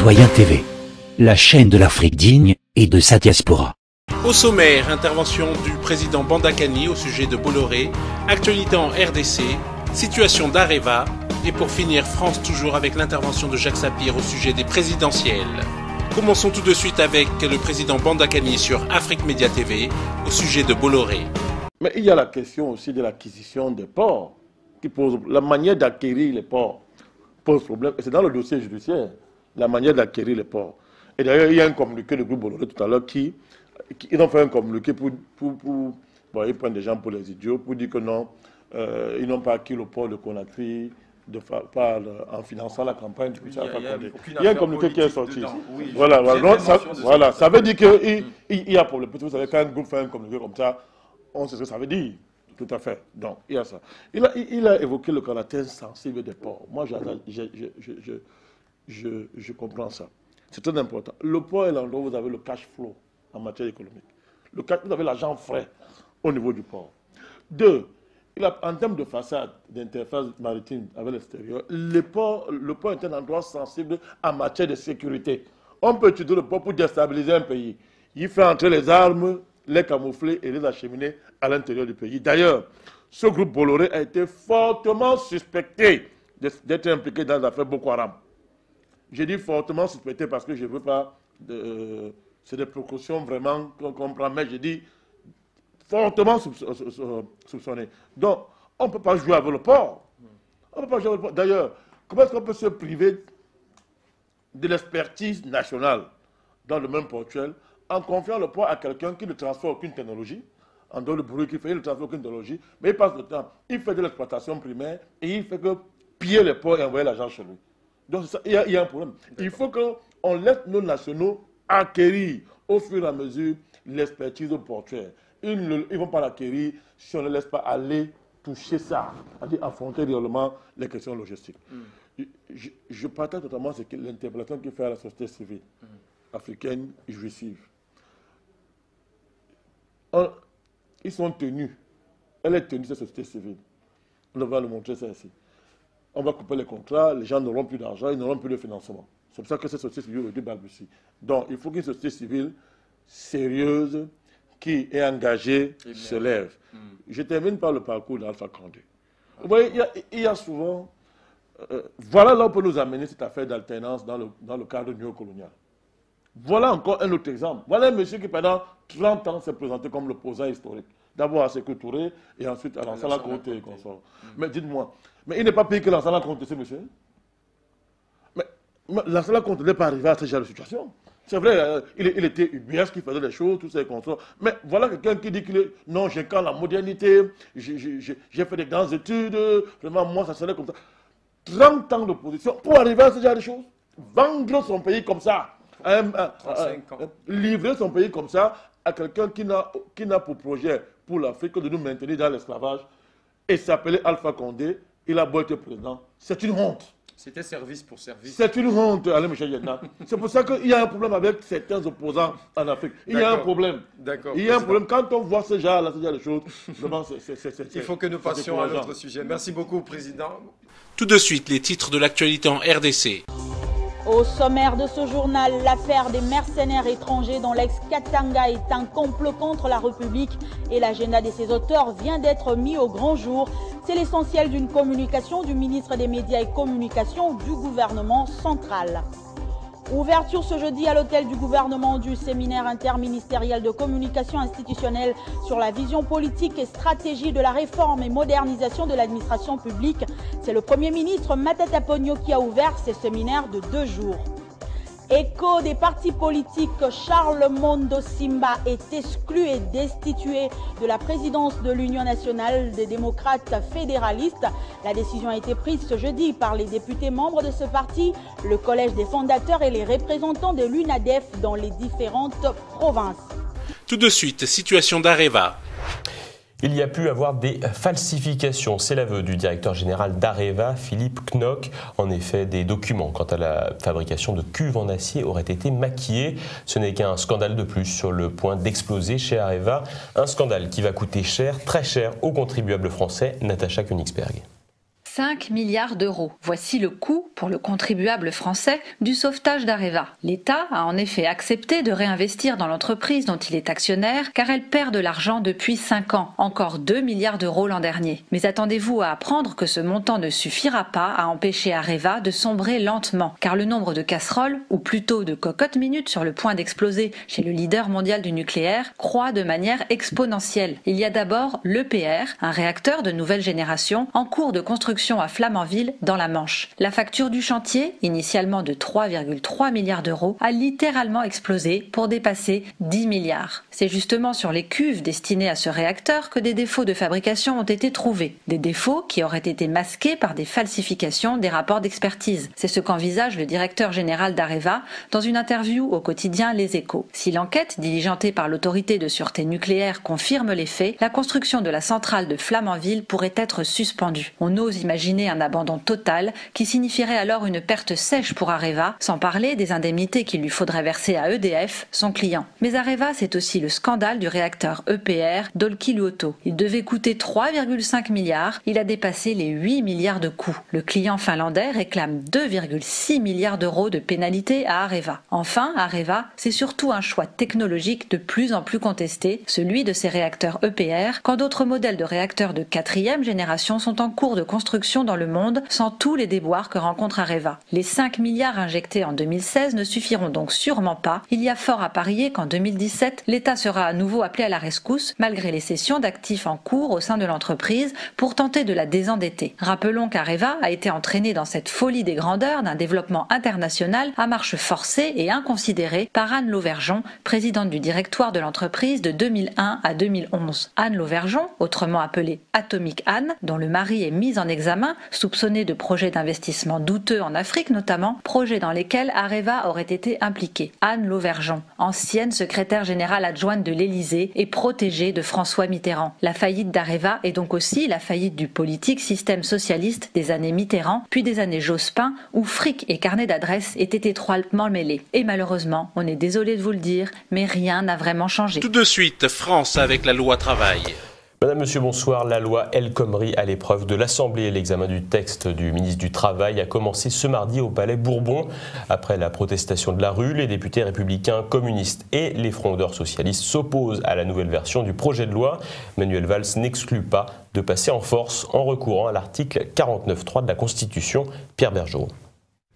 Citoyen TV, la chaîne de l'Afrique digne et de sa diaspora. Au sommaire, intervention du président Bandakani au sujet de Bolloré, actualité en RDC, situation d'Areva, et pour finir, France toujours avec l'intervention de Jacques Sapir au sujet des présidentielles. Commençons tout de suite avec le président Bandakani sur Afrique Média TV au sujet de Bolloré. Mais il y a la question aussi de l'acquisition des ports, qui pose la manière d'acquérir les ports pose problème. Et c'est dans le dossier judiciaire, la manière d'acquérir les ports. Et d'ailleurs, il y a un communiqué du groupe Bolloré tout à l'heure qui ils ont fait un communiqué pour bon, ils prennent des gens pour les idiots, pour dire que non, ils n'ont pas acquis le port de Conakry en finançant la campagne. Il y a un communiqué qui est sorti. Oui, voilà, ça veut dire qu'il y a problème. Vous savez, quand un groupe fait un communiqué comme ça, on sait ce que ça veut dire. Tout à fait. Donc, il y a ça. Il a évoqué le caractère sensible des ports. Moi, je comprends ça. C'est très important. Le port est l'endroit où vous avez le cash flow en matière économique. Vous avez l'argent frais au niveau du port. Deux, en termes de façade, d'interface maritime avec l'extérieur, le port est un endroit sensible en matière de sécurité. On peut utiliser le port pour déstabiliser un pays. Il fait entrer les armes, les camoufler et les acheminer à l'intérieur du pays. D'ailleurs, ce groupe Bolloré a été fortement suspecté d'être impliqué dans l'affaire Boko Haram. J'ai dit fortement suspecté parce que je ne veux pas... c'est des précautions vraiment qu'on prend, mais j'ai dit fortement soupçonné. Donc, on ne peut pas jouer avec le port. On peut pas jouer avec le port. D'ailleurs, comment est-ce qu'on peut se priver de l'expertise nationale dans le même portuel en confiant le port à quelqu'un qui ne transfère aucune technologie, en dehors du bruit qu'il fait, il ne transfère aucune technologie, mais il passe le temps, il fait de l'exploitation primaire et il fait que piller les ports et envoyer l'argent chez lui. Donc, il y a un problème. Il faut qu'on laisse nos nationaux acquérir au fur et à mesure l'expertise portuaire. Ils ne vont pas l'acquérir si on ne laisse pas aller toucher ça, c'est-à-dire affronter réellement les questions logistiques. Je partage totalement l'interpellation qu'il fait à la société civile africaine jouissive. Ils sont tenus. Elle est tenue, cette société civile. On va le montrer ça ici. On va couper les contrats, les gens n'auront plus d'argent, ils n'auront plus de financement. C'est pour ça que cette société civile aujourd'hui balbutie. Donc, il faut qu'une société civile sérieuse, qui est engagée, se lève. Je termine par le parcours d'Alpha Condé. Vous voyez, il y a souvent... voilà là où on peut nous amener cette affaire d'alternance dans le cadre néocolonial. Voilà encore un autre exemple. Voilà un monsieur qui, pendant 30 ans, s'est présenté comme l'opposant historique. D'abord à Sékou Touré et ensuite à Lansana Conté et consorts. Mais dites-moi, mais il n'est pas pire que Lansana Conté, ce monsieur? Mais Lansana Conté n'est pas arrivé à ce genre de situation. C'est vrai, il était ubuesque, qui faisait des choses, tous ces consorts. Mais voilà quelqu'un qui dit qu'il est... Non, j'incarne la modernité, j'ai fait des grandes études, vraiment, moi, ça serait comme ça. 30 ans d'opposition pour arriver à ce genre de choses. Vendre son pays comme ça. Livrer son pays comme ça à quelqu'un qui n'a pour projet pour l'Afrique que de nous maintenir dans l'esclavage et s'appeler Alpha Condé, il a beau être président. C'est une honte. C'était service pour service. C'est une honte, Alain Michel Yedna. C'est pour ça qu'il y a un problème avec certains opposants en Afrique. Il y a un problème. Il y a un problème. Quand on voit ce genre de choses, vraiment, il faut que nous passions à l'autre sujet. Merci beaucoup, Président. Tout de suite, les titres de l'actualité en RDC. Au sommaire de ce journal, l'affaire des mercenaires étrangers dont l'ex-Katanga est un complot contre la République et l'agenda de ses auteurs vient d'être mis au grand jour. C'est l'essentiel d'une communication du ministre des Médias et Communications du gouvernement central. Ouverture ce jeudi à l'hôtel du gouvernement du séminaire interministériel de communication institutionnelle sur la vision politique et stratégie de la réforme et modernisation de l'administration publique. C'est le Premier ministre Matata Ponyo qui a ouvert ce séminaire de 2 jours. Écho des partis politiques, Charles Mondo Simba est exclu et destitué de la présidence de l'Union nationale des démocrates fédéralistes. La décision a été prise ce jeudi par les députés membres de ce parti, le collège des fondateurs et les représentants de l'UNADEF dans les différentes provinces. Tout de suite, situation d'Areva. Il y a pu avoir des falsifications, c'est l'aveu du directeur général d'Areva, Philippe Knock. En effet, des documents quant à la fabrication de cuves en acier auraient été maquillés. Ce n'est qu'un scandale de plus sur le point d'exploser chez Areva. Un scandale qui va coûter cher, très cher aux contribuables français. Natacha Königsberg. 5 milliards d'euros. Voici le coût pour le contribuable français du sauvetage d'Areva. L'État a en effet accepté de réinvestir dans l'entreprise dont il est actionnaire car elle perd de l'argent depuis 5 ans, encore 2 milliards d'euros l'an dernier. Mais attendez-vous à apprendre que ce montant ne suffira pas à empêcher Areva de sombrer lentement, car le nombre de casseroles, ou plutôt de cocottes minutes sur le point d'exploser chez le leader mondial du nucléaire, croît de manière exponentielle. Il y a d'abord l'EPR, un réacteur de nouvelle génération en cours de construction à Flamanville dans la Manche. La facture du chantier, initialement de 3,3 milliards d'euros, a littéralement explosé pour dépasser 10 milliards. C'est justement sur les cuves destinées à ce réacteur que des défauts de fabrication ont été trouvés. Des défauts qui auraient été masqués par des falsifications des rapports d'expertise. C'est ce qu'envisage le directeur général d'Areva dans une interview au quotidien Les Échos. Si l'enquête diligentée par l'autorité de sûreté nucléaire confirme les faits, la construction de la centrale de Flamanville pourrait être suspendue. On ose imaginer un abandon total qui signifierait alors une perte sèche pour Areva, sans parler des indemnités qu'il lui faudrait verser à EDF, son client. Mais Areva, c'est aussi le scandale du réacteur EPR d'Olkiluoto. Il devait coûter 3,5 milliards, il a dépassé les 8 milliards de coûts. Le client finlandais réclame 2,6 milliards d'euros de pénalités à Areva. Enfin, Areva, c'est surtout un choix technologique de plus en plus contesté, celui de ces réacteurs EPR, quand d'autres modèles de réacteurs de 4e génération sont en cours de construction dans le monde sans tous les déboires que rencontre Areva. Les 5 milliards injectés en 2016 ne suffiront donc sûrement pas. Il y a fort à parier qu'en 2017, l'État sera à nouveau appelé à la rescousse, malgré les cessions d'actifs en cours au sein de l'entreprise, pour tenter de la désendetter. Rappelons qu'Areva a été entraîné dans cette folie des grandeurs d'un développement international à marche forcée et inconsidérée par Anne Lauvergeon, présidente du directoire de l'entreprise de 2001 à 2011. Anne Lauvergeon, autrement appelée Atomic Anne, dont le mari est mis en examen, soupçonné de projets d'investissement douteux en Afrique notamment, projets dans lesquels Areva aurait été impliquée. Anne Lauvergeon, ancienne secrétaire générale adjointe de l'Élysée et protégée de François Mitterrand. La faillite d'Areva est donc aussi la faillite du politique système socialiste des années Mitterrand, puis des années Jospin, où fric et carnet d'adresses étaient étroitement mêlés. Et malheureusement, on est désolé de vous le dire, mais rien n'a vraiment changé. Tout de suite, France avec la loi travail. Madame, Monsieur, bonsoir. La loi El Khomri à l'épreuve de l'Assemblée. L'examen du texte du ministre du Travail a commencé ce mardi au Palais Bourbon. Après la protestation de la rue, les députés républicains, communistes et les frondeurs socialistes s'opposent à la nouvelle version du projet de loi. Manuel Valls n'exclut pas de passer en force en recourant à l'article 49.3 de la Constitution. Pierre Bergeron.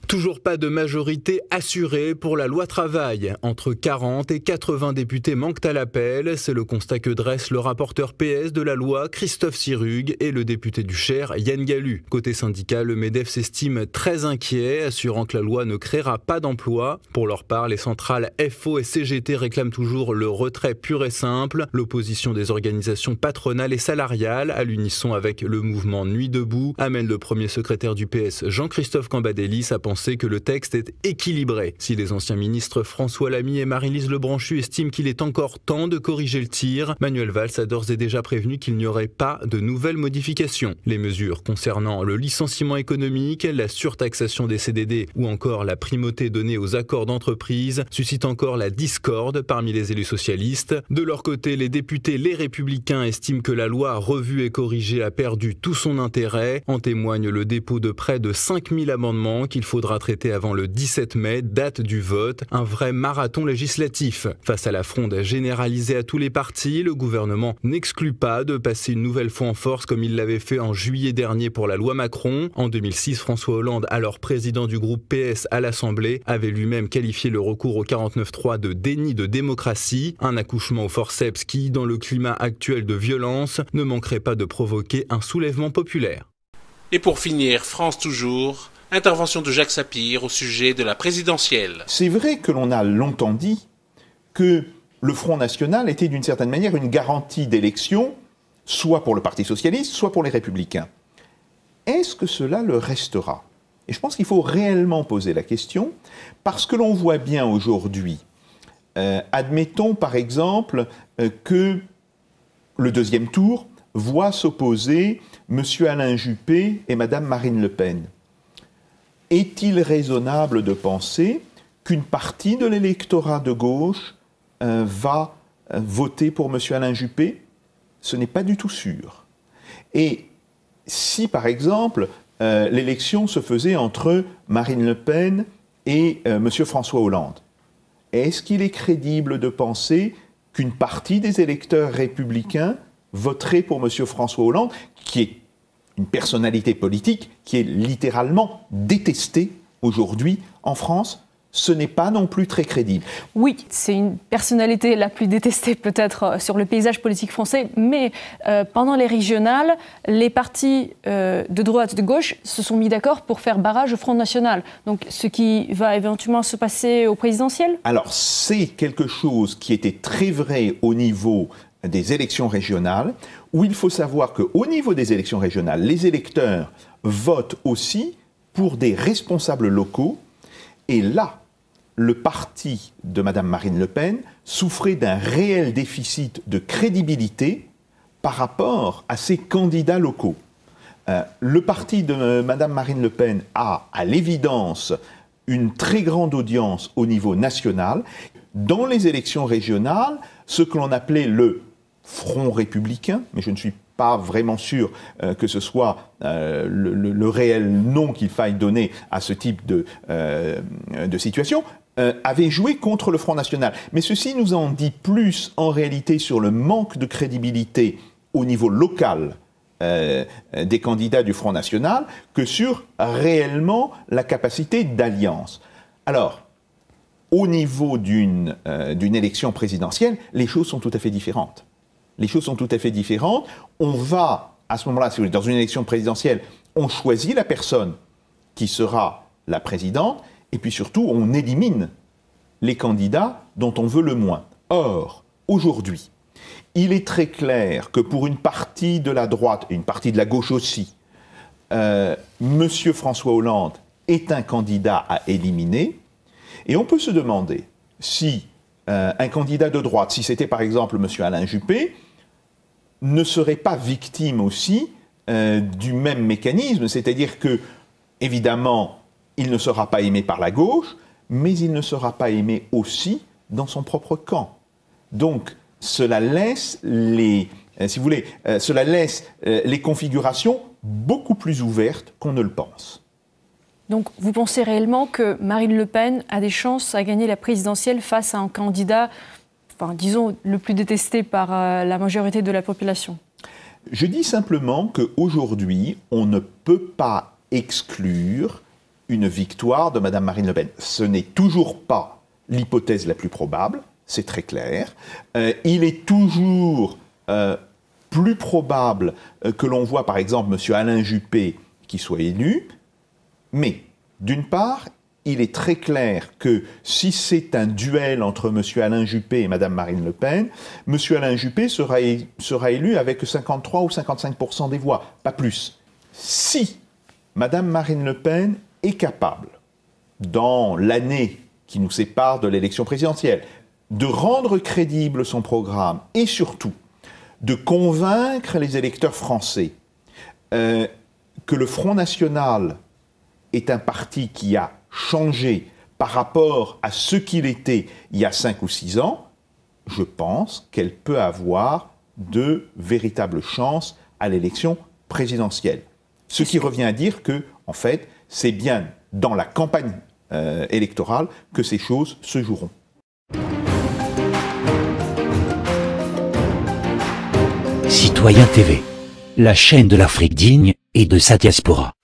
Toujours pas de majorité assurée pour la loi travail. Entre 40 et 80 députés manquent à l'appel. C'est le constat que dresse le rapporteur PS de la loi, Christophe Sirugue, et le député du Cher, Yann Galu. Côté syndicat, le MEDEF s'estime très inquiet, assurant que la loi ne créera pas d'emplois. Pour leur part, les centrales FO et CGT réclament toujours le retrait pur et simple. L'opposition des organisations patronales et salariales, à l'unisson avec le mouvement Nuit debout, amène le premier secrétaire du PS, Jean-Christophe Cambadélis, à penser que le texte est équilibré. Si les anciens ministres François Lamy et Marie-Lise Lebranchu estiment qu'il est encore temps de corriger le tir, Manuel Valls a d'ores et déjà prévenu qu'il n'y aurait pas de nouvelles modifications. Les mesures concernant le licenciement économique, la surtaxation des CDD ou encore la primauté donnée aux accords d'entreprise suscitent encore la discorde parmi les élus socialistes. De leur côté, les députés Les Républicains estiment que la loi revue et corrigée a perdu tout son intérêt. En témoigne le dépôt de près de 5000 amendements qu'il faudra traiter avant le 17 mai, date du vote, un vrai marathon législatif. Face à la fronde généralisée à tous les partis, le gouvernement n'exclut pas de passer une nouvelle fois en force comme il l'avait fait en juillet dernier pour la loi Macron. En 2006, François Hollande, alors président du groupe PS à l'Assemblée, avait lui-même qualifié le recours au 49.3 de déni de démocratie, un accouchement au forceps qui, dans le climat actuel de violence, ne manquerait pas de provoquer un soulèvement populaire. Et pour finir, France toujours, intervention de Jacques Sapir au sujet de la présidentielle. C'est vrai que l'on a longtemps dit que le Front National était d'une certaine manière une garantie d'élection, soit pour le Parti Socialiste, soit pour les Républicains. Est-ce que cela le restera ? Et je pense qu'il faut réellement poser la question, parce que l'on voit bien aujourd'hui, admettons par exemple que le deuxième tour voit s'opposer M. Alain Juppé et Mme Marine Le Pen. Est-il raisonnable de penser qu'une partie de l'électorat de gauche va voter pour M. Alain Juppé ? Ce n'est pas du tout sûr. Et si, par exemple, l'élection se faisait entre Marine Le Pen et M. François Hollande. Est-ce qu'il est crédible de penser qu'une partie des électeurs républicains voterait pour M. François Hollande, qui est une personnalité politique qui est littéralement détestée aujourd'hui en France? Ce n'est pas non plus très crédible. Oui, c'est une personnalité la plus détestée peut-être sur le paysage politique français, mais pendant les régionales, les partis de droite, de gauche se sont mis d'accord pour faire barrage au Front National. Donc ce qui va éventuellement se passer au présidentiel? Alors c'est quelque chose qui était très vrai au niveau des élections régionales, où il faut savoir qu'au niveau des élections régionales, les électeurs votent aussi pour des responsables locaux. Et là, le parti de Mme Marine Le Pen souffrait d'un réel déficit de crédibilité par rapport à ses candidats locaux. Le parti de Mme Marine Le Pen a, à l'évidence, une très grande audience au niveau national. Dans les élections régionales, ce que l'on appelait le Front républicain, mais je ne suis pas vraiment sûr que ce soit le réel nom qu'il faille donner à ce type de situation, avait joué contre le Front National. Mais ceci nous en dit plus en réalité sur le manque de crédibilité au niveau local des candidats du Front National que sur réellement la capacité d'alliance. Alors, au niveau d'une élection présidentielle, les choses sont tout à fait différentes. Les choses sont tout à fait différentes. On va, à ce moment-là, si vous voulez, dans une élection présidentielle, on choisit la personne qui sera la présidente, et puis surtout, on élimine les candidats dont on veut le moins. Or, aujourd'hui, il est très clair que pour une partie de la droite, et une partie de la gauche aussi, M. François Hollande est un candidat à éliminer, et on peut se demander si un candidat de droite, si c'était par exemple M. Alain Juppé, ne serait pas victime aussi du même mécanisme, c'est-à-dire que, évidemment, il ne sera pas aimé par la gauche, mais il ne sera pas aimé aussi dans son propre camp. Donc, cela laisse les configurations beaucoup plus ouvertes qu'on ne le pense. Donc, vous pensez réellement que Marine Le Pen a des chances à gagner la présidentielle face à un candidat, enfin, disons, le plus détesté par la majorité de la population? Je dis simplement qu'aujourd'hui, on ne peut pas exclure une victoire de Mme Marine Le Pen. Ce n'est toujours pas l'hypothèse la plus probable, c'est très clair. Il est toujours plus probable que l'on voit, par exemple, M. Alain Juppé qui soit élu. Mais, d'une part, il est très clair que si c'est un duel entre M. Alain Juppé et Mme Marine Le Pen, M. Alain Juppé sera élu avec 53 ou 55% des voix, pas plus. Si Mme Marine Le Pen est capable, dans l'année qui nous sépare de l'élection présidentielle, de rendre crédible son programme et surtout de convaincre les électeurs français que le Front National est un parti qui a changé par rapport à ce qu'il était il y a 5 ou 6 ans, je pense qu'elle peut avoir de véritables chances à l'élection présidentielle. Ce qui revient à dire que, en fait, c'est bien dans la campagne électorale que ces choses se joueront. Citoyen TV, la chaîne de l'Afrique digne et de sa diaspora.